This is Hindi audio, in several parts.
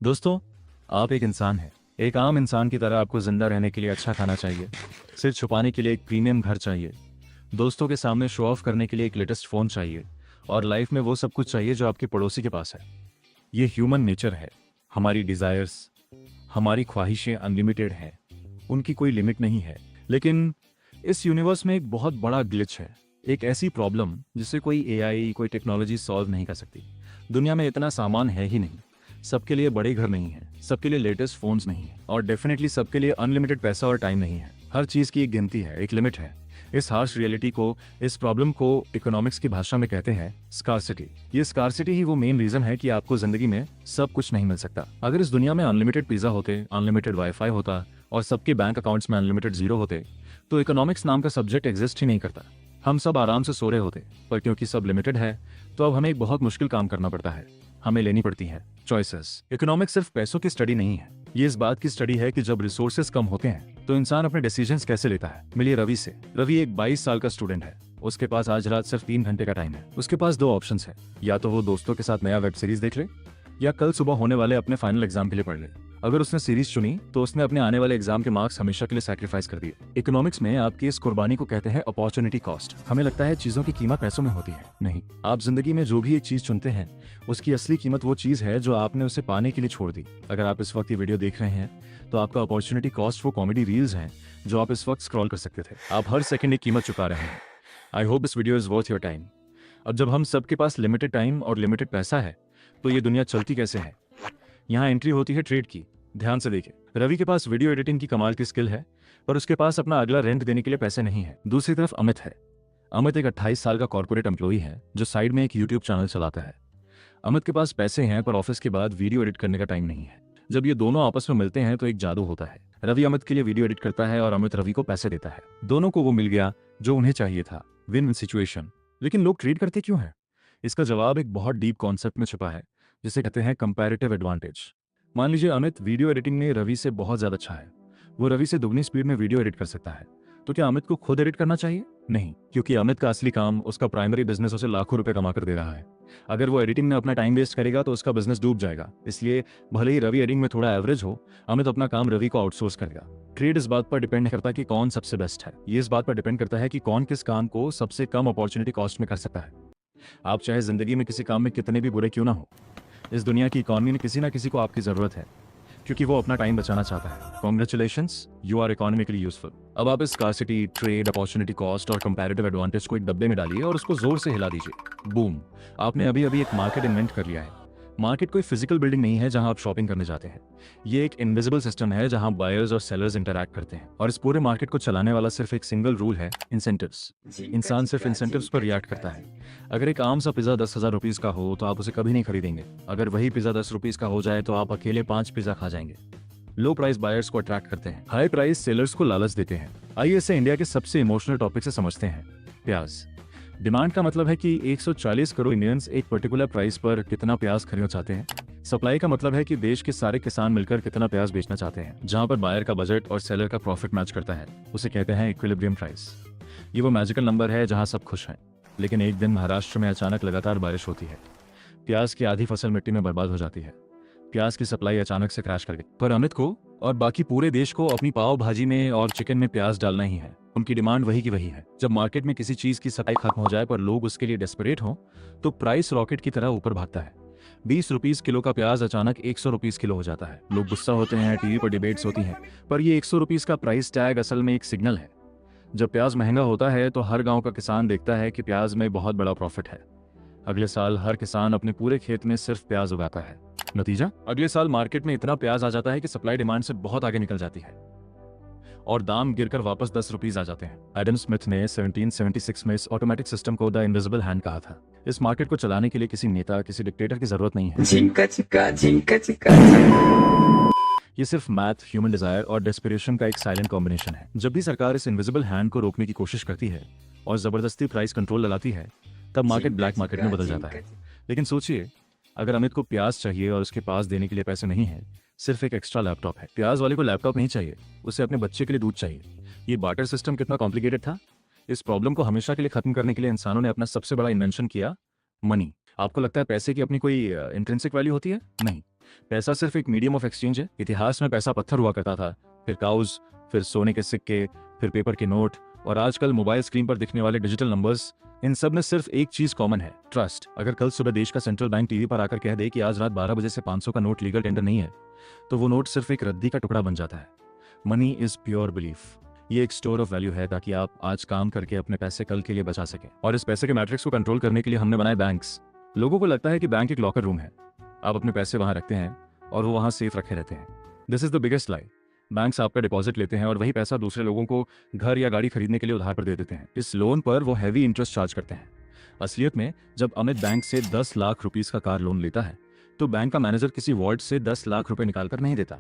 दोस्तों, आप एक इंसान हैं। एक आम इंसान की तरह आपको जिंदा रहने के लिए अच्छा खाना चाहिए, सिर छुपाने के लिए एक प्रीमियम घर चाहिए, दोस्तों के सामने शो ऑफ करने के लिए एक लेटेस्ट फ़ोन चाहिए और लाइफ में वो सब कुछ चाहिए जो आपके पड़ोसी के पास है। ये ह्यूमन नेचर है। हमारी डिज़ायर्स, हमारी ख्वाहिशें अनलिमिटेड हैं, उनकी कोई लिमिट नहीं है। लेकिन इस यूनिवर्स में एक बहुत बड़ा ग्लिच है, एक ऐसी प्रॉब्लम जिसे कोई एआई, कोई टेक्नोलॉजी सॉल्व नहीं कर सकती। दुनिया में इतना सामान है ही नहीं, सबके लिए बड़े घर नहीं है, सबके लिए लेटेस्ट फोन्स नहीं है और डेफिनेटली सबके लिए अनलिमिटेड पैसा और टाइम नहीं है। हर चीज़ की एक गिनती है, एक लिमिट है। इस हार्श रियलिटी को, इस प्रॉब्लम को इकोनॉमिक्स की भाषा में कहते हैं स्कार्सिटी। ये स्कार्सिटी ही वो मेन रीजन है कि आपको जिंदगी में सब कुछ नहीं मिल सकता। अगर इस दुनिया में अनलिमिटेड पिज्जा होते, अनलिमिटेड वाईफाई होता और सबके बैंक अकाउंट्स में अनलिमिटेड जीरो होते तो इकोनॉमिक्स नाम का सब्जेक्ट एग्जिस्ट ही नहीं करता। हम सब आराम से सो रहे होते, पर क्योंकि सब लिमिटेड है तो अब हमें एक बहुत मुश्किल काम करना पड़ता है। हमें लेनी पड़ती है चॉइसेस। इकोनॉमिक्स सिर्फ पैसों की स्टडी नहीं है, ये इस बात की स्टडी है कि जब रिसोर्सेज कम होते हैं तो इंसान अपने डिसीजंस कैसे लेता है। मिलिए रवि से। रवि एक 22 साल का स्टूडेंट है। उसके पास आज रात सिर्फ 3 घंटे का टाइम है। उसके पास दो ऑप्शंस है, या तो वो दोस्तों के साथ नया वेब सीरीज देख ले या कल सुबह होने वाले अपने फाइनल एग्जाम के लिए पढ़ ले। अगर उसने सीरीज चुनी तो उसने अपने आने वाले एग्जाम के मार्क्स हमेशा के लिए सैक्रिफाइस कर दिए। इकोनॉमिक्स में आपकी इस कुर्बानी को कहते हैं अपॉर्चुनिटी कॉस्ट। हमें लगता है चीजों की कीमत पैसों में होती है, नहीं। आप जिंदगी में जो भी एक चीज चुनते हैं उसकी असली कीमत वो चीज है जो आपने उसे पाने के लिए छोड़ दी। अगर आप इस वक्त ये वीडियो देख रहे हैं तो आपका अपॉर्चुनिटी कॉस्ट वो कॉमेडी रील्स हैं जो आप इस वक्त स्क्रॉल कर सकते थे। आप हर सेकंड एक कीमत चुका रहे हैं। I hope this video is worth your time. अब जब हम सबके पास लिमिटेड टाइम और लिमिटेड पैसा है तो ये दुनिया चलती कैसे है। यहाँ एंट्री होती है ट्रेड की। ध्यान से देखिए, रवि के पास वीडियो एडिटिंग की कमाल की स्किल है पर उसके पास अपना अगला रेंट देने के लिए पैसे नहीं है। दूसरी तरफ अमित है। अमित एक 28 साल का कॉर्पोरेट एम्प्लॉई है जो साइड में एक यूट्यूब चैनल चलाता है। अमित के पास पैसे हैं पर ऑफिस के बाद वीडियो एडिट करने का टाइम नहीं है। जब ये दोनों आपस में मिलते हैं तो एक जादू होता है। रवि अमित के लिए वीडियो एडिट करता है और अमित रवि को पैसे देता है। दोनों को वो मिल गया जो उन्हें चाहिए था, विन विन सिचुएशन। लेकिन लोग ट्रेड करते क्यों हैं? इसका जवाब एक बहुत डीप कॉन्सेप्ट में छुपा है जिसे कहते हैं कंपैरेटिव एडवांटेज। मान लीजिए अमित वीडियो एडिटिंग में रवि से बहुत ज्यादा अच्छा है, वो रवि से दुगनी स्पीड में वीडियो एडिट कर सकता है। तो क्या अमित को खुद एडिट करना चाहिए? नहीं, क्योंकि अमित का असली काम, उसका प्राइमरी बिजनेस उसे लाखों रुपए कमा कर दे रहा है। अगर वो एडिटिंग में अपना टाइम वेस्ट करेगा तो उसका बिजनेस डूब जाएगा। इसलिए भले ही रवि एडिटिंग में थोड़ा एवरेज हो, अमित अपना काम रवि को आउटसोर्स करेगा। ट्रेड इस बात पर डिपेंड करता है कि कौन सबसे बेस्ट है। ये इस बात पर डिपेंड करता है कि कौन किस काम को सबसे कम अपॉर्चुनिटी कॉस्ट में कर सकता है। आप चाहे जिंदगी में किसी काम में कितने भी बुरे क्यों ना हो, इस दुनिया की इकॉनमी में किसी ना किसी को आपकी जरूरत है क्योंकि वो अपना टाइम बचाना चाहता है। Congratulations, you are economically useful. अब आप इस स्कार्सिटी, ट्रेड, अपॉर्चुनिटी कॉस्ट और कंपैरेटिव एडवांटेज को एक डब्बे में डालिए और उसको जोर से हिला दीजिए। बूम, आपने अभी अभी एक मार्केट इन्वेंट कर लिया है। मार्केट कोई फिजिकल बिल्डिंग नहीं है जहां आप शॉपिंग करने जाते हैं। ये एक इनविजिबल सिस्टम है जहां बायर्स और सेलर्स इंटरैक्ट करते हैं और इस पूरे मार्केट को चलाने वाला सिर्फ एक सिंगल रूल है, इंसेंटिव्स। इंसान सिर्फ इंसेंटिव्स पर रिएक्ट करता है। अगर एक आम सा पिज्जा 10,000 रुपीज का हो तो आप उसे कभी नहीं खरीदेंगे। अगर वही पिज्जा 10 रुपीज का हो जाए तो आप अकेले 5 पिज्जा खा जाएंगे। लो प्राइस बायर्स को अट्रैक्ट करते हैं, हाई प्राइस सेलर्स को लालच देते हैं। आइए इसे इंडिया के सबसे इमोशनल टॉपिक से समझते हैं, प्याज। डिमांड का मतलब है कि 140 करोड़ इंडियंस एक पर्टिकुलर प्राइस पर कितना प्याज खरीदना चाहते हैं। सप्लाई का मतलब है कि देश के सारे किसान मिलकर कितना प्याज बेचना चाहते हैं। जहां पर बायर का बजट और सेलर का प्रॉफिट मैच करता है उसे कहते हैं इक्विलिब्रियम प्राइस। ये वो मैजिकल नंबर है जहां सब खुश हैं। लेकिन एक दिन महाराष्ट्र में अचानक लगातार बारिश होती है। प्याज की आधी फसल मिट्टी में बर्बाद हो जाती है। प्याज की सप्लाई अचानक से क्रैश कर गई। पर अमित को और बाकी पूरे देश को अपनी पाव भाजी में और चिकन में प्याज डालना ही है। उनकी डिमांड वही की वही है। जब मार्केट में किसी चीज की सप्लाई खत्म हो जाए पर लोग उसके लिए डेस्परेट हो तो प्राइस रॉकेट की तरह ऊपर भागता है। 20 रुपीज किलो का प्याज अचानक 100 रुपीज किलो हो जाता है। लोग गुस्सा होते हैं, टीवी पर डिबेट्स होती हैं, पर ये 100 रुपीज का प्राइस टैग असल में एक सिग्नल है। जब प्याज महंगा होता है तो हर गांव का किसान देखता है कि प्याज में बहुत बड़ा प्रॉफिट है। अगले साल हर किसान अपने पूरे खेत में सिर्फ प्याज उगाता है। नतीजा, अगले साल मार्केट में इतना प्याज आ जाता है कि सप्लाई डिमांड से बहुत आगे निकल जाती है और दाम गिरकर वापस 10 रुपीज आ जाते हैं। एडम स्मिथ ने 1776 में इस ऑटोमेटिक सिस्टम को द इनविजिबल हैंड कहा था। इस मार्केट को चलाने के लिए किसी नेता, किसी डिक्टेटर की जरूरत नहीं है। झिंका चिका झिंका चिका। ये सिर्फ मैथ, ह्यूमन डिजायर और डेस्परेशन का एक साइलेंट कॉम्बिनेशन है। जब भी सरकार इस इनविजिबल हैंड को रोकने की कोशिश करती है और जबरदस्ती प्राइस कंट्रोल लगाती है तब मार्केट ब्लैक मार्केट में बदल जाता है। लेकिन सोचिए, अगर अमित को प्याज चाहिए और उसके पास देने के लिए पैसे नहीं है, सिर्फ एक एक्स्ट्रा लैपटॉप है। प्याज वाले को लैपटॉप नहीं चाहिए, उसे अपने बच्चे के लिए दूध चाहिए। ये बार्टर सिस्टम कितना कॉम्प्लिकेटेड था। इस प्रॉब्लम को हमेशा के लिए खत्म करने के लिए इंसानों ने अपना सबसे बड़ा इन्वेंशन किया, मनी। आपको लगता है पैसे की अपनी कोई इंट्रिंसिक वैल्यू होती है? नहीं, पैसा सिर्फ एक मीडियम ऑफ एक्सचेंज है। इतिहास में पैसा पत्थर हुआ करता था, फिर काउज, फिर सोने के सिक्के, फिर पेपर के नोट, और आजकल मोबाइल स्क्रीन पर दिखने वाले डिजिटल नंबर्स। इन सब में सिर्फ एक चीज कॉमन है, ट्रस्ट। अगर कल सुबह देश का सेंट्रल बैंक टीवी पर आकर कह दे कि आज रात 12 बजे से 500 का नोट लीगल टेंडर नहीं है, तो वो नोट सिर्फ एक रद्दी का टुकड़ा बन जाता है। Money is pure belief. ये एक स्टोर ऑफ वैल्यू है ताकि आप आज काम करके अपने पैसे कल के लिए बचा सकें। और इस पैसे के मैट्रिक्स को कंट्रोल करने के लिए हमने बनाए बैंक्स। लोगों को लगता है कि बैंक एक लॉकर रूम है, आप अपने पैसे वहां रखते हैं और वो वहां सेफ रखे रहते हैं। This is the biggest lie. Banks आपका डिपॉजिट लेते हैं और वही पैसा दूसरे लोगों को घर या गाड़ी खरीदने के लिए उधार पर दे देते हैं। इस लोन पर वो हैवी इंटरेस्ट चार्ज करते हैं। असलियत में जब अमित बैंक से 10 लाख रुपीस का कार लोन लेता है तो बैंक का मैनेजर किसी वॉल्ट से 10 लाख रुपए निकालकर नहीं देता।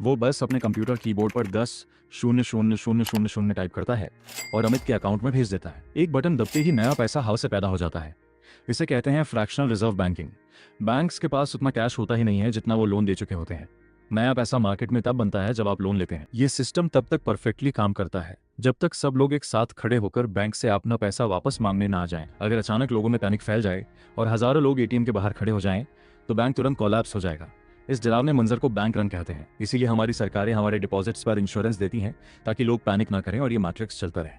वो बस अपने कंप्यूटर कीबोर्ड पर 10,000,000 टाइप करता है और अमित के अकाउंट में भेज देता है। एक बटन दबते ही नया पैसा हाउस से पैदा हो जाता है। इसे कहते हैं फ्रैक्शनल रिजर्व बैंकिंग। बैंक्स के पास उतना कैश होता ही नहीं है जितना वो लोन दे चुके होते हैं। नया पैसा मार्केट में तब बनता है जब आप लोन लेते हैं। ये सिस्टम तब तक परफेक्टली काम करता है जब तक सब लोग एक साथ खड़े होकर बैंक से अपना पैसा वापस मांगने ना आ जाएं। अगर अचानक लोगों में पैनिक फैल जाए और हजारों लोग एटीएम के बाहर खड़े हो जाएं, तो बैंक तुरंत कोलैप्स हो जाएगा। इस डरावने मंजर को बैंक रन कहते हैं। इसीलिए हमारी सरकारें हमारे डिपॉजिट्स पर इंश्योरेंस देती हैं ताकि लोग पैनिक ना करें और ये मैट्रिक्स चलता रहे।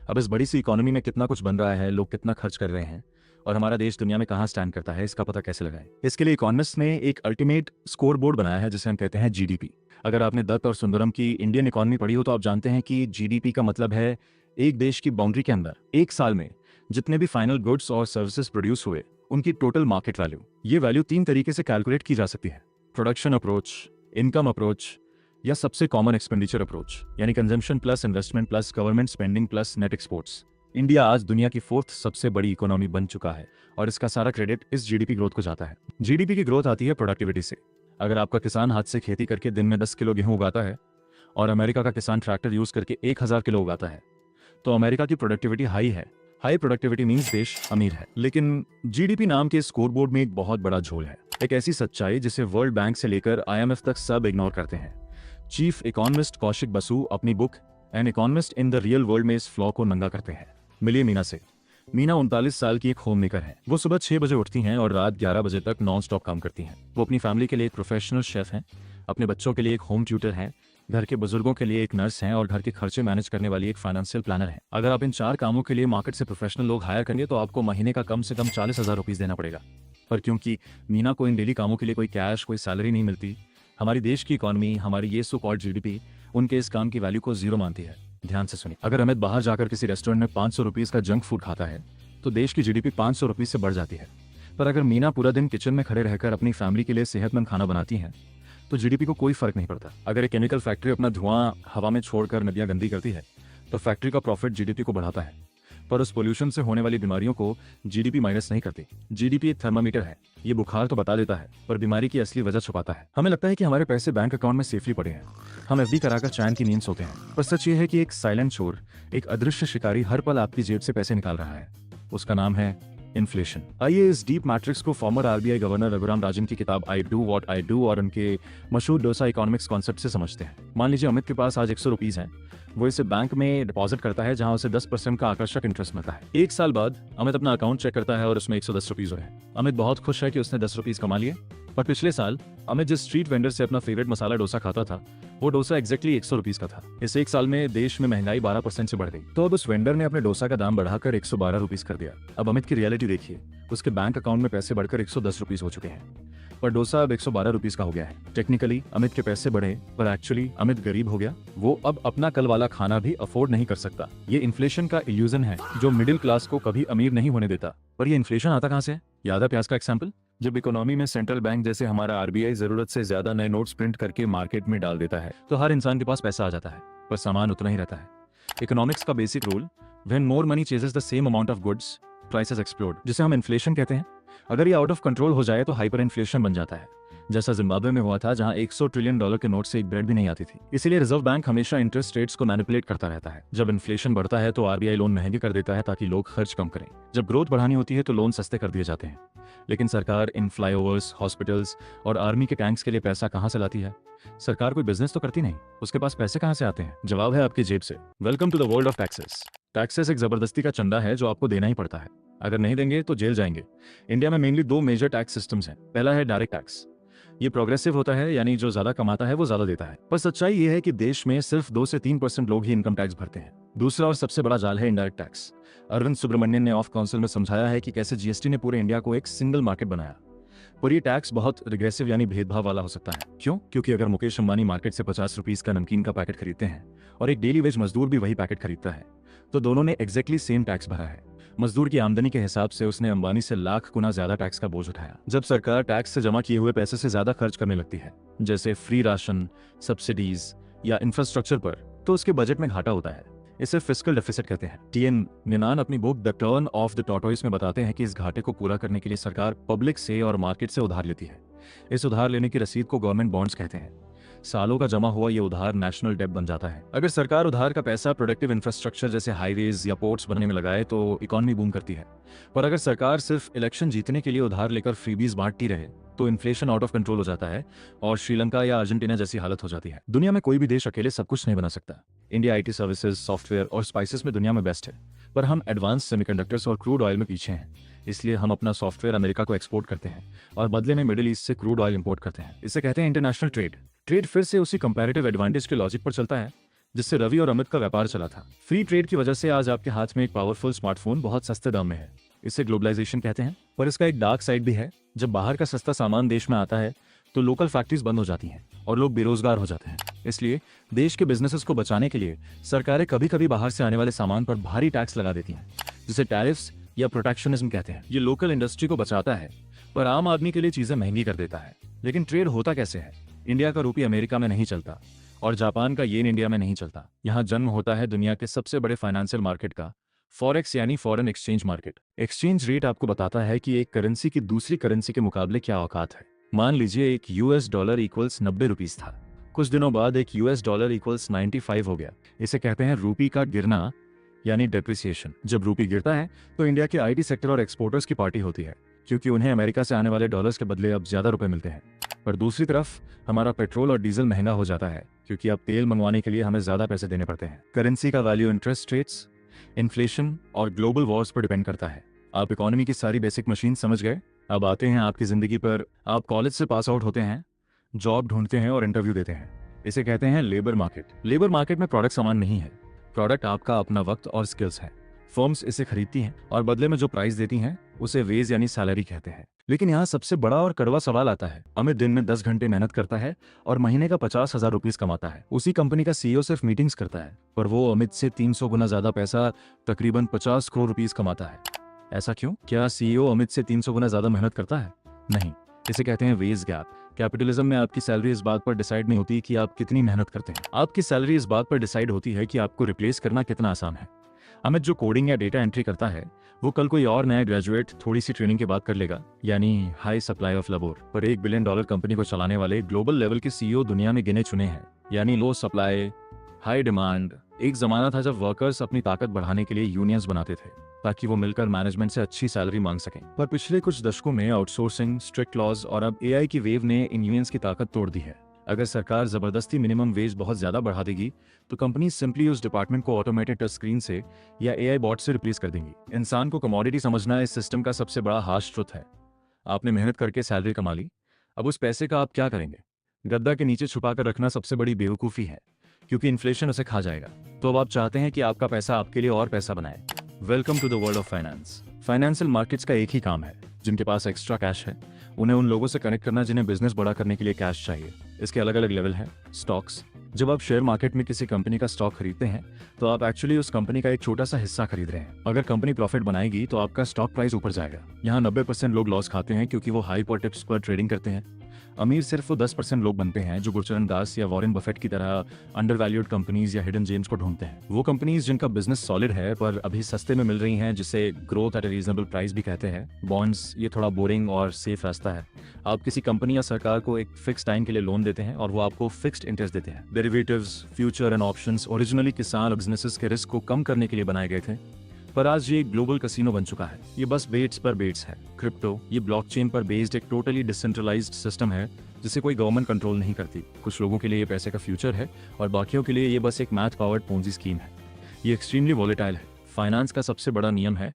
अब इस बड़ी सी इकोनॉमी में कितना कुछ बन रहा है, लोग कितना खर्च कर रहे हैं और हमारा देश दुनिया में कहाँ स्टैंड करता है, इसका पता कैसे लगाएं। इसके लिए इकोनॉमिस्ट ने एक अल्टीमेट स्कोर बोर्ड बनाया है जिसे हम कहते हैं जीडीपी। अगर आपने दत्त और सुंदरम की इंडियन इकोनॉमी पढ़ी हो तो आप जानते हैं कि जीडीपी का मतलब है एक देश की बाउंड्री के अंदर एक साल में जितने भी फाइनल गुड्स और सर्विसेज प्रोड्यूस हुए उनकी टोटल मार्केट वैल्यू। ये वैल्यू 3 तरीके से कैलकुलेट की जा सकती है, प्रोडक्शन अप्रोच, इनकम अप्रोच या सबसे कॉमन एक्सपेंडिचर अप्रोच, यानी consumption plus investment plus government spending plus net exports. India आज दुनिया की 4th सबसे बड़ी इकोनॉमी बन चुका है और इसका सारा क्रेडिट इस जीडीपी ग्रोथ को जाता है। जीडीपी की ग्रोथ आती है प्रोडक्टिविटी से। अगर आपका किसान हाथ से खेती करके दिन में 10 किलो गेहूं उगाता है और अमेरिका का किसान ट्रैक्टर यूज करके 1000 किलो उगाता है, तो अमेरिका की प्रोडक्टिविटी हाई है। हाई प्रोडक्टिविटी मींस देश अमीर है। लेकिन जीडीपी नाम के स्कोरबोर्ड में एक बहुत बड़ा झोल है, एक ऐसी सच्चाई जिसे वर्ल्ड बैंक से लेकर IMF तक सब इग्नोर करते हैं। चीफ इकोनॉमिस्ट कौशिक बसु अपनी book an economist in the real world में इस फ्लॉ को नंगा करते हैं। मिलिए मीना से। मीना 39 साल की एक होम मेकर है। वो सुबह 6 बजे उठती हैं और रात 11 बजे तक नॉन स्टॉप काम करती हैं। वो अपनी फैमिली के लिए एक प्रोफेशनल शेफ हैं, अपने बच्चों के लिए एक होम ट्यूटर हैं, घर के बुजुर्गों के लिए एक नर्स हैं और घर के खर्चे मैनेज करने वाली एक फाइनेंशियल प्लानर है। अगर आप इन 4 कामों के लिए मार्केट से प्रोफेशनल लोग हायर करेंगे तो आपको महीने का कम से कम 40,000 रुपीज देना पड़ेगा। पर क्योंकि मीना को इन डेली कामों के लिए कोई कैश, कोई सैलरी नहीं मिलती, हमारी देश की इकोनॉमी, हमारी ये सो कॉल्ड जीडीपी उनके इस काम की वैल्यू को 0 मानती है। ध्यान से सुनिए, अगर अमित बाहर जाकर किसी रेस्टोरेंट में 500 रुपीज का जंक फूड खाता है तो देश की जीडीपी 500 रुपीज से बढ़ जाती है। पर अगर मीना पूरा दिन किचन में खड़े रहकर अपनी फैमिली के लिए सेहतमंद खाना बनाती हैं तो जीडीपी को कोई फर्क नहीं पड़ता। अगर एक केमिकल फैक्ट्री अपना धुआं हवा में छोड़कर नदियां गंदी करती है तो फैक्ट्री का प्रॉफिट जीडीपी को बढ़ाता है, पर उस पोल्यूशन से होने वाली बीमारियों को जीडीपी माइनस नहीं करती। जीडीपी एक थर्मामीटर है, ये बुखार तो बता देता है पर बीमारी की असली वजह छुपाता है। हमें लगता है कि हमारे पैसे बैंक अकाउंट में सेफली पड़े हैं, हम एफडी कराकर चैन की नींद सोते हैं, पर सच ये है कि एक साइलेंट चोर, एक अदृश्य शिकारी हर पल आपकी जेब से पैसे निकाल रहा है। उसका नाम है इन्फ्लेशन। आइए इस डीप मैट्रिक्स को farmer RBI governor Raghuram Rajan की किताब I do what I do और उनके मशहूर डोसा इकोनॉमिक्स कॉन्सेप्ट से समझते हैं। मान लीजिए अमित के पास आज 100 रुपीज हैं, वो इसे बैंक में डिपॉजिट करता है जहां उसे 10% का आकर्षक इंटरेस्ट मिलता है। 1 साल बाद अमित अपना अकाउंट चेक करता है और उसमें 110 रुपीज है। अमित बहुत खुश है कि उसने 10 रुपीज कमा लिए। पर पिछले साल अमित जिस स्ट्रीट वेंडर से अपना फेवरेट मसाला डोसा खाता था वो डोसा एग्जैक्टली 100 रुपीज का था। इस 1 साल में देश में महंगाई 12% से बढ़ गई, तो अब उस वेंडर ने अपने डोसा का दाम बढ़ाकर 112 रुपीज कर दिया। अब अमित की रियलिटी देखिए, उसके बैंक अकाउंट में पैसे बढ़कर 110 रुपीज हो चुके हैं, पर डोसा अब 112 रुपीज का हो गया है। टेक्निकली अमित के पैसे बढ़े पर एक्चुअली अमित गरीब हो गया। वो अब अपना कल वाला खाना भी अफोर्ड नहीं कर सकता। ये इन्फ्लेशन का इल्यूजन है जो मिडिल क्लास को कभी अमीर नहीं होने देता। पर ये इन्फ्लेशन आता कहां से है? याद है प्याज का एग्जाम्पल? जब इकोनॉमी में सेंट्रल बैंक जैसे हमारा आरबीआई जरूरत से ज्यादा नए नोट्स प्रिंट करके मार्केट में डाल देता है तो हर इंसान के पास पैसा आ जाता है, पर सामान उतना ही रहता है। इकोनॉमिक्स का basic rule, when more money ceases the same amount of goods prices explode, जिसे हम इन्फ्लेशन कहते हैं। अगर ये आउट ऑफ कंट्रोल हो जाए तो हाइपर इन्फ्लेशन बन जाता है, जैसा जिम्बाब्वे में हुआ था जहां $100 ट्रिलियन के नोट से एक ब्रेड भी नहीं आती थी। इसीलिए रिजर्व बैंक हमेशा इंटरेस्ट रेट्स को मैनिपुलेट करता रहता है। जब इन्फ्लेशन बढ़ता है तो आरबीआई लोन महंगे कर देता है ताकि लोग खर्च कम करें। जब ग्रोथ बढ़ानी होती है तो लोन सस्ते कर दिए जाते हैं। लेकिन सरकार इन फ्लाईओवर्स, हॉस्पिटल्स और आर्मी के टैंक्स के लिए पैसा कहां से लाती है? सरकार कोई बिजनेस तो करती नहीं, उसके पास पैसे कहां से आते हैं? जवाब है आपकी जेब से। Welcome to the world of taxes. Taxes एक जबरदस्ती का चंदा है जो आपको देना ही पड़ता है, अगर नहीं देंगे तो जेल जाएंगे। इंडिया में मेनली 2 मेजर टैक्स सिस्टम्स हैं। पहला है डायरेक्ट टैक्स। ये प्रोग्रेसिव होता है, यानी जो ज्यादा कमाता है वो ज्यादा देता है। पर सच्चाई ये है कि देश में सिर्फ 2 से 3% लोग ही इनकम टैक्स भरते हैं। दूसरा और सबसे बड़ा जाल है इनडायरेक्ट टैक्स। अरविंद सुब्रमण्यन ने ऑफ काउंसिल में समझाया है कि कैसे जीएसटी ने पूरे इंडिया को एक सिंगल मार्केट बनाया। पर ये टैक्स बहुत रिग्रेसिव यानी भेदभाव वाला हो सकता है। क्यों? क्योंकि अगर मुकेश अंबानी मार्केट से 50 रुपीज का नमकीन का पैकेट खरीदते हैं और एक डेली वेज मजदूर भी वही पैकेट खरीदता है, तो दोनों ने एग्जैक्टली सेम टैक्स भरा है। मजदूर की आमदनी के हिसाब से उसने अंबानी से लाख गुना ज्यादा टैक्स का बोझ उठाया। जब सरकार टैक्स से जमा किए हुए पैसे से ज्यादा खर्च करने लगती है, जैसे फ्री राशन, सब्सिडीज या इंफ्रास्ट्रक्चर पर, तो उसके बजट में घाटा होता है। इसे फिस्कल डेफिसिट कहते हैं। टीएन निनान अपनी book the turn off the tortoise में बताते हैं कि इस घाटे को पूरा करने के लिए सरकार पब्लिक से और मार्केट से उधार लेती है। इस उधार लेने की रसीद को गवर्नमेंट बॉन्ड्स कहते हैं। सालों का जमा हुआ ये उधार नेशनल डेट बन जाता है। अगर सरकार उधार का पैसा प्रोडक्टिव इंफ्रास्ट्रक्चर जैसे हाईवेज या पोर्ट्स बनने में लगाए तो इकोनॉमी बूम करती है। पर अगर सरकार सिर्फ इलेक्शन जीतने के लिए उधार लेकर फ्रीबीज बांटती रहे तो इन्फ्लेशन आउट ऑफ कंट्रोल हो जाता है और श्रीलंका या अर्जेंटीना जैसी हालत हो जाती है। दुनिया में कोई भी देश अकेले सब कुछ नहीं बना सकता। इंडिया आईटी सर्विसेज, सॉफ्टवेयर और स्पाइसेस में दुनिया में बेस्ट है, पर हम एडवांस सेमीकंडक्टर्स और क्रूड ऑयल में पीछे हैं। इसलिए हम अपना सॉफ्टवेयर अमेरिका को एक्सपोर्ट करते हैं और बदले में मिडिल ईस्ट से क्रूड ऑयल इंपोर्ट करते हैं। इसे कहते हैं इंटरनेशनल ट्रेड। ट्रेड फिर से उसी कंपैरेटिव एडवांटेज के लॉजिक पर चलता है जिससे रवि और अमित का व्यापार चला था। फ्री ट्रेड की वजह से आज आपके हाथ में एक पावरफुल स्मार्टफोन बहुत सस्ते दाम में है। इसे ग्लोबलाइजेशन कहते हैं। पर इसका एक डार्क साइड भी है। जब बाहर का सस्ता सामान देश में आता है तो लोकल फैक्ट्रीज बंद हो जाती हैं और लोग बेरोजगार हो जाते हैं। इसलिए देश के बिजनेसेस को बचाने के लिए सरकारें कभी कभी बाहर से आने वाले सामान पर भारी टैक्स लगा देती हैं, जिसे टैरिफ्स या प्रोटेक्शनिज्म कहते हैं। ये लोकल इंडस्ट्री को बचाता है पर आम आदमी के लिए चीजें महंगी कर देता है। लेकिन ट्रेड होता कैसे है? इंडिया का रूपी अमेरिका में नहीं चलता और जापान का येन इंडिया में नहीं चलता। यहाँ जन्म होता है दुनिया के सबसे बड़े फाइनेंशियल मार्केट का, फॉरेक्स यानी foreign exchange market. Exchange rate आपको बताता है कि एक करेंसी की दूसरी करेंसी के मुकाबले क्या औकात है। मान लीजिए एक यूएस डॉलर इक्वल्स 90 रुपीज था। कुछ दिनों बाद एक यूएस डॉलर इक्वल्स 95 हो गया। इसे कहते हैं रूपी का गिरना यानी डेप्रिसिएशन। जब रूपी गिरता है तो इंडिया के आईटी सेक्टर और एक्सपोर्टर्स की पार्टी होती है, क्योंकि उन्हें अमेरिका से आने वाले डॉलर्स के बदले अब ज्यादा रुपए मिलते हैं। पर दूसरी तरफ हमारा पेट्रोल और डीजल महंगा हो जाता है, क्योंकि अब तेल मंगवाने के लिए हमें ज्यादा पैसे देने पड़ते हैं। करेंसी का वैल्यू इंटरेस्ट रेट्स, इन्फ्लेशन और ग्लोबल वॉर्स पर डिपेंड करता है। आप इकोनॉमी की सारी बेसिक मशीन समझ गए। अब आते हैं आपकी जिंदगी पर। आप कॉलेज से पास आउट होते हैं, जॉब ढूंढते हैं और इंटरव्यू देते हैं। इसे कहते हैं लेबर मार्केट। लेबर मार्केट में प्रोडक्ट सामान नहीं है, प्रोडक्ट आपका अपना वक्त और स्किल्स है। फर्म्स इसे खरीदती हैं और बदले में जो प्राइस देती हैं उसे वेज यानी सैलरी कहते हैं। लेकिन यहाँ सबसे बड़ा और कड़वा सवाल आता है। अमित दिन में 10 घंटे मेहनत करता है और महीने का 50,000 रुपीज कमाता है। उसी कंपनी का सीईओ सिर्फ मीटिंग्स करता है, पर वो अमित से 300 गुना ज्यादा पैसा, तकरीबन 50 करोड़ रुपीज कमाता है। ऐसा क्यों? क्या सीईओ अमित से 300 गुना ज्यादा मेहनत करता है? नहीं। इसे कहते हैं वेज गैप। कैपिटलिज्म में आपकी सैलरी इस बात पर डिसाइड नहीं होती कि आप कितनी मेहनत करते हैं। आपकी सैलरी इस बात पर डिसाइड होती है कि आपको रिप्लेस करना कितना आसान है। अमित जो कोडिंग या डेटा एंट्री करता है वो कल कोई और नया ग्रेजुएट थोड़ी सी ट्रेनिंग के बाद कर लेगा, यानी हाई सप्लाई ऑफ लेबर। पर $1 बिलियन कंपनी को चलाने वाले ग्लोबल लेवल के सीईओ दुनिया में गिने चुने हैं, यानी लो सप्लाई हाई डिमांड। एक जमाना था जब वर्कर्स अपनी ताकत बढ़ाने के लिए यूनियंस बनाते थे ताकि वो मिलकर मैनेजमेंट से अच्छी सैलरी मांग सकें। पर पिछले कुछ दशकों में आउटसोर्सिंग, स्ट्रिक्ट लॉज और अब एआई की वेव ने इन यूनियंस की ताकत तोड़ दी है। अगर सरकार जबरदस्ती मिनिमम वेज बहुत ज्यादा बढ़ा देगी तो कंपनी सिंपली उस डिपार्टमेंट को ऑटोमेटेड टच स्क्रीन से या एआई बॉट से रिप्लेस कर देंगी। इंसान को कमोडिटी समझना इस सिस्टम का सबसे बड़ा हार्श ट्रुथ है। आपने मेहनत करके सैलरी कमा ली, अब उस पैसे का आप क्या करेंगे? गद्दा के नीचे छुपा कर रखना सबसे बड़ी बेवकूफ़ी है, क्योंकि इन्फ्लेशन उसे खा जाएगा। तो अब आप चाहते हैं कि आपका पैसा आपके लिए और पैसा बनाए। Welcome to the world of finance. Financial markets का एक ही काम है, जिनके पास एक्स्ट्रा कैश है उन्हें उन लोगों से कनेक्ट करना जिन्हें बिजनेस बड़ा करने के लिए कैश चाहिए। इसके अलग अलग लेवल हैं। स्टॉक्स। जब आप शेयर मार्केट में किसी कंपनी का स्टॉक खरीदते हैं तो आप एक्चुअली उस कंपनी का एक छोटा सा हिस्सा खरीद रहे हैं। अगर कंपनी प्रॉफिट बनाएगी तो आपका स्टॉक प्राइस ऊपर जाएगा। यहाँ 90% लोग लॉस खाते हैं क्योंकि वो हाई पर टिप्स पर ट्रेडिंग करते हैं। अमीर सिर्फ वो 10% लोग बनते हैं जो गुरचरण दास या वॉरेन बफेट की तरह अंडरवैल्यूड कंपनीज या हिडन जेम्स को ढूंढते हैं। वो कंपनीज जिनका बिजनेस सॉलिड है पर अभी सस्ते में मिल रही हैं, जिसे growth at A reasonable price भी कहते हैं। बॉन्ड्स ये थोड़ा बोरिंग और सेफ रास्ता है। आप किसी कंपनी या सरकार को एक फिक्स टाइम के लिए लोन देते हैं और वो आपको फिक्स्ड इंटरेस्ट देते हैं। Derivatives, future and options originally किसान और बिजनेसेस के रिस्क को कम करने के लिए बनाए गए थे, पर आज ये ग्लोबल कसिनो बन चुका है। ये बस बेट्स पर बेट्स है। क्रिप्टो ये ब्लॉकचेन पर बेस्ड एक टोटली डिसेंट्रलाइज्ड सिस्टम है जिसे कोई गवर्नमेंट कंट्रोल नहीं करती। कुछ लोगों के लिए ये पैसे का फ्यूचर है और बाकियों के लिए ये बस एक मैथ पावर्ड पोंजी स्कीम है। ये एक्सट्रीमली वॉलेटाइल है। फाइनेंस का सबसे बड़ा नियम है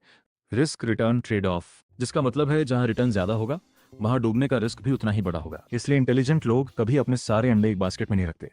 रिस्क रिटर्न ट्रेड ऑफ, जिसका मतलब है जहां रिटर्न ज्यादा होगा वहां डूबने का रिस्क भी उतना ही बड़ा होगा। इसलिए इंटेलिजेंट लोग कभी अपने सारे अंडे एक बास्केट में नहीं रखते,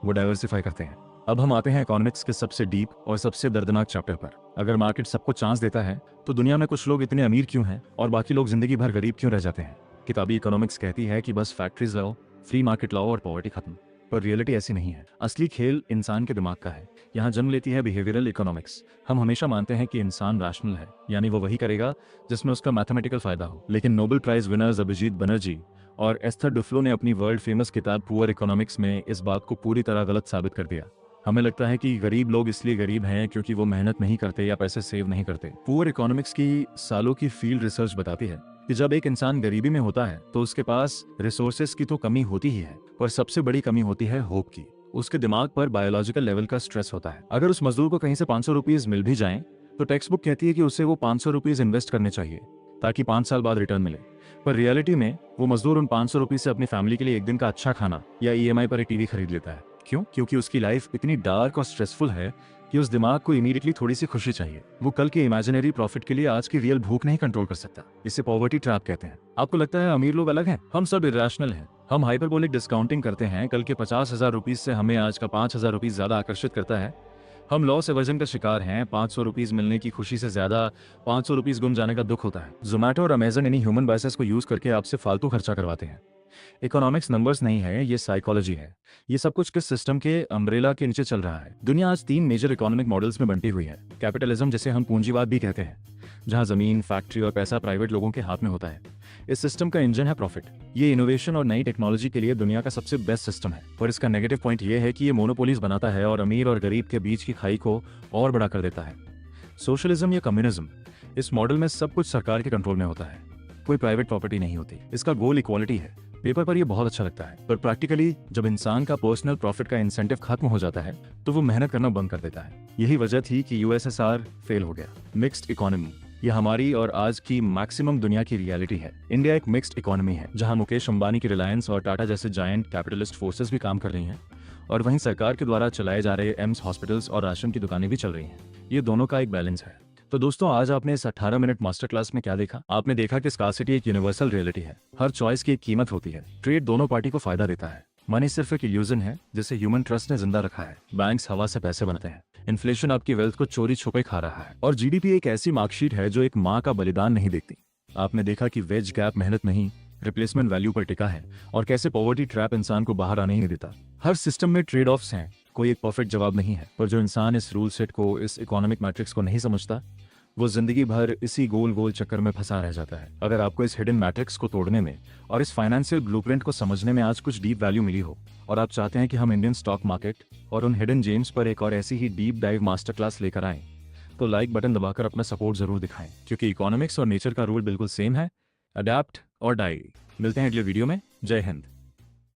वो डाइवर्सिफाई करते हैं। अब हम आते हैं इकोनॉमिक्स के सबसे डीप और सबसे दर्दनाक चैप्टर पर। अगर मार्केट सबको चांस देता है तो दुनिया में कुछ लोग इतने अमीर क्यों हैं और बाकी लोग जिंदगी भर गरीब क्यों रह जाते हैं? किताबी इकोनॉमिक्स कहती है कि बस फैक्ट्रीज लाओ, फ्री मार्केट लाओ और पॉवर्टी खत्म। पर रियलिटी ऐसी नहीं है। असली खेल इंसान के दिमाग का है। यहाँ जन्म लेती है बिहेवियरल इकोनॉमिक्स। हम हमेशा मानते हैं कि इंसान रैशनल है, यानी वो वही करेगा जिसमें उसका मैथमेटिकल फायदा हो। लेकिन Nobel prize winners Abhijit Banerjee और एस्थर डुफ्लो ने अपनी वर्ल्ड फेमस किताब पुअर इकोनॉमिक्स में इस बात को पूरी तरह गलत साबित कर दिया। हमें लगता है कि गरीब लोग इसलिए गरीब हैं क्योंकि वो मेहनत नहीं करते या पैसे सेव नहीं करते। पुअर इकोनॉमिक्स की सालों की फील्ड रिसर्च बताती है कि जब एक इंसान गरीबी में होता है तो उसके पास रिसोर्सेस की तो कमी होती ही है, पर सबसे बड़ी कमी होती है होप की। उसके दिमाग पर बायोलॉजिकल लेवल का स्ट्रेस होता है। अगर उस मजदूर को कहीं से 500 रुपीज मिल भी जाएं तो टेक्स्ट बुक कहती है कि उसे वो 500 रुपीज इन्वेस्ट करने चाहिए ताकि 5 साल बाद रिटर्न मिले। पर रियलिटी में वो मजदूर उन 500 रुपीज से अपनी फैमिली के लिए एक दिन का अच्छा खाना या ईएमआई पर एक टीवी खरीद लेता है। क्यों? क्योंकि उसकी लाइफ इतनी डार्क और स्ट्रेसफुल है कि उस दिमाग को इमीडिएटली थोड़ी सी खुशी चाहिए। वो कल के इमेजिनरी प्रॉफिट के लिए आज की रियल भूख नहीं कंट्रोल कर सकता। इसे पॉवर्टी ट्रैप कहते हैं। आपको लगता है अमीर लोग अलग हैं? हम सब इरेशनल हैं। हम हाइपरबोलिक डिस्काउंटिंग करते हैं। कल के 50,000 रुपीज से हमें आज का 5,000 रुपीज ज्यादा आकर्षित करता है। हम लॉस एवर्जन का शिकार हैं। 500 रुपीज मिलने की खुशी से ज्यादा 500 रुपीज गुम जाने का दुख होता है। जोमैटो और अमेजन इन्हीं ह्यूमन बायसेस को यूज करके आपसे फालतू खर्चा करवाते हैं। इकोनॉमिक्स नंबर्स नहीं है, ये साइकोलॉजी है। ये सब कुछ किस सिस्टम के अम्ब्रेला के नीचे चल रहा है? दुनिया आज 3 मेजर इकोनॉमिक मॉडल्स में बंटी हुई है। कैपिटलिज्म, जिसे हम पूंजीवाद भी कहते हैं, जहां जमीन, फैक्ट्री और पैसा प्राइवेट लोगों के हाथ में होता है। इस सिस्टम का इंजन है प्रॉफिट। ये इनोवेशन और नई टेक्नोलॉजी के लिए दुनिया का सबसे बेस्ट सिस्टम है। पर इसका नेगेटिव पॉइंट ये है कि ये मोनोपोलीज बनाता है और अमीर और गरीब के बीच की खाई को और बड़ा कर देता है। सोशलिज्म या कम्युनिज्म, इस मॉडल में सब कुछ सरकार के कंट्रोल में होता है। कोई प्राइवेट प्रॉपर्टी नहीं होती। इसका गोल इक्वालिटी है। पेपर पर ये बहुत अच्छा लगता है, पर प्रैक्टिकली जब इंसान का पर्सनल प्रॉफिट का इंसेंटिव खत्म हो जाता है तो वो मेहनत करना बंद कर देता है। यही वजह थी कि यूएसएसआर फेल हो गया। मिक्स्ड इकोनॉमी, ये हमारी और आज की मैक्सिमम दुनिया की रियलिटी है। इंडिया एक मिक्स्ड इकोनॉमी है, जहां मुकेश अंबानी की रिलायंस और टाटा जैसे जायंट कैपिटलिस्ट फोर्सेस भी काम कर रही हैं और वहीं सरकार के द्वारा चलाए जा रहे एम्स हॉस्पिटल्स और राशन की दुकानें भी चल रही हैं। ये दोनों का एक बैलेंस है। तो दोस्तों, आज आपने इस 18 मिनट मास्टर क्लास में क्या देखा? आपने देखा कि स्कार्सिटी एक यूनिवर्सल रियलिटी है। हर चॉइस की एक कीमत होती है। ट्रेड दोनों पार्टी को फायदा देता है। मनी सिर्फ एक इल्यूजन है जिसे ह्यूमन ट्रस्ट ने जिंदा रखा है। बैंक्स हवा से पैसे बनाते हैं। इन्फ्लेशन आपकी वेल्थ को चोरी छुपे खा रहा है। और जीडीपी एक ऐसी मार्कशीट है जो एक माँ का बलिदान नहीं देखती। आपने देखा कि वेज गैप मेहनत नहीं, रिप्लेसमेंट वैल्यू पर टिका है और कैसे पॉवर्टी ट्रैप इंसान को बाहर आने ही नहीं देता। हर सिस्टम में ट्रेड ऑफ्स हैं, कोई एक परफेक्ट जवाब नहीं है। पर जो इंसान इस रूल सेट को, इस इकोनॉमिक मैट्रिक्स को नहीं समझता, वो जिंदगी भर इसी गोल गोल चक्कर में फंसा रह जाता है। अगर आपको इस हिडन मैट्रिक्स को तोड़ने में और इस फाइनेंशियल ब्लूप्रिंट को समझने में आज कुछ डीप वैल्यू मिली हो और आप चाहते हैं कि हम इंडियन स्टॉक मार्केट और उन हिडन जेम्स पर एक और ऐसी ही डीप डाइव मास्टर क्लास लेकर आएं, तो लाइक बटन दबाकर अपना सपोर्ट जरूर दिखाएं, क्योंकि इकोनॉमिक्स और नेचर का रूल बिल्कुल सेम है। अडैप्ट और डाई। मिलते हैं अगले वीडियो में। जय हिंद।